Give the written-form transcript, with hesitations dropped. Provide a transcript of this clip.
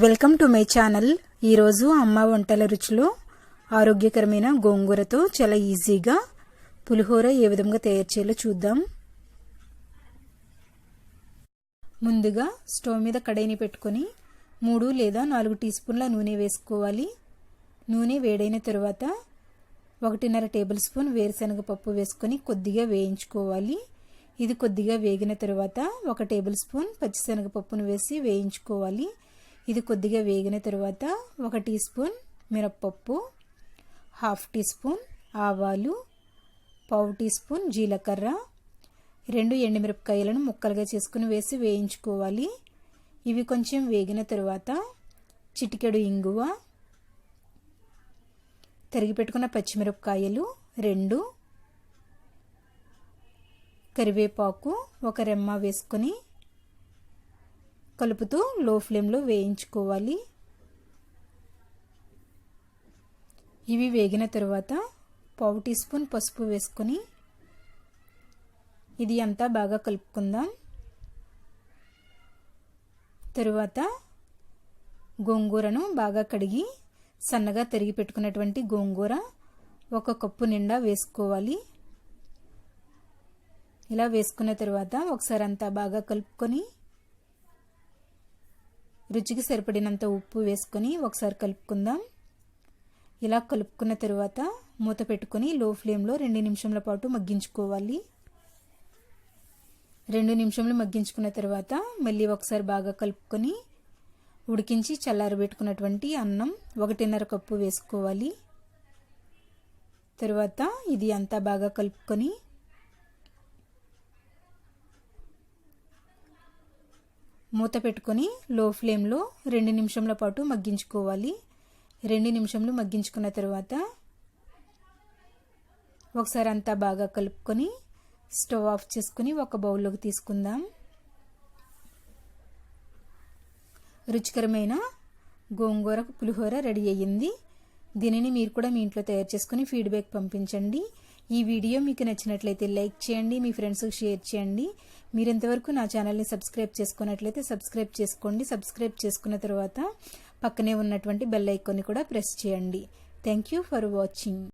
Welcome to my channel. ఈరోజు అమ్మ వంటల రుచిలో ఆరోగ్యకరమైన గోంగూరతో చాలా ఈజీగా పులిహోర ఏ విధంగా తయారు చేయాలో చూద్దాం. ముందుగా స్టవ్ మీద కడాయిని పెట్టుకొని 3 లేదా 4 టీ స్పూన్ల నూనె వేసుకోవాలి. నూనె వేడైన తర్వాత 1.5 టేబుల్ స్పూన్ వేరుశనగ పప్పు వేసుకొని కొద్దిగా వేయించుకోవాలి. ఇది కొద్దిగా వేగిన తర్వాత 1 టేబుల్ స్పూన్ పచ్చిశనగ పప్పును వేసి వేయించుకోవాలి. ఇది కొద్దిగా వేగిన తర్వాత 1 టీ స్పూన్ మినప్పప్పు, 1/2 టీ స్పూన్ ఆవాలు, 1/4 టీ స్పూన్ జీలకర్ర, 2 ఎండుమిరపకాయలను ముక్కలుగా చేసుకుని వేసి వేయించుకోవాలి. ఇవి కొంచెం వేగిన తర్వాత చిటికెడు ఇంగువ, తరిగి పెట్టుకున్న పచ్చిమిరపకాయలు 2, కరివేపాకు 1 రెమ్మ వేసుకొని కలుపుతూ లో ఫ్లేమ్లో వేయించుకోవాలి. ఇవి వేగిన తర్వాత 1/4 టీ స్పూన్ పసుపు వేసుకొని ఇది అంతా బాగా కలుపుకుందాం. తరువాత గోంగూరను బాగా కడిగి సన్నగా తరిగి పెట్టుకున్నటువంటి గోంగూర 1 కప్పు నిండా వేసుకోవాలి. ఇలా వేసుకున్న తర్వాత ఒకసారి అంతా బాగా కలుపుకొని రుచికి సరిపడినంత ఉప్పు వేసుకొని ఒకసారి కలుపుకుందాం. ఇలా కలుపుకున్న తర్వాత మూత పెట్టుకొని లో ఫ్లేమ్లో 2 నిమిషాల పాటు మగ్గించుకోవాలి. 2 నిమిషాలు మగ్గించుకున్న తర్వాత మళ్ళీ ఒకసారి బాగా కలుపుకొని ఉడికించి చల్లారబెట్టుకున్నటువంటి అన్నం 1.5 కప్పు వేసుకోవాలి. తర్వాత ఇది అంతా బాగా కలుపుకొని మూత పెట్టుకొని లో ఫ్లేమ్లో 2 నిమిషాల పాటు మగ్గించుకోవాలి. 2 నిమిషాలు మగ్గించుకున్న తర్వాత ఒకసారి అంతా బాగా కలుపుకొని స్టవ్ ఆఫ్ చేసుకుని ఒక బౌల్లోకి తీసుకుందాం. రుచికరమైన గోంగూర పులిహోర రెడీ అయ్యింది. దీనిని మీరు కూడా మీ ఇంట్లో తయారు చేసుకుని ఫీడ్బ్యాక్ పంపించండి. ఈ వీడియో మీకు నచ్చినట్లయితే లైక్ చేయండి, మీ ఫ్రెండ్స్కి షేర్ చేయండి. మీరు ఇంతవరకు నా ఛానల్ని సబ్స్క్రైబ్ చేసుకున్నట్లయితే సబ్స్క్రైబ్ చేసుకోండి. సబ్స్క్రైబ్ చేసుకున్న తర్వాత పక్కనే ఉన్నటువంటి బెల్ ఐకాన్ని కూడా ప్రెస్ చేయండి. Thank you for watching.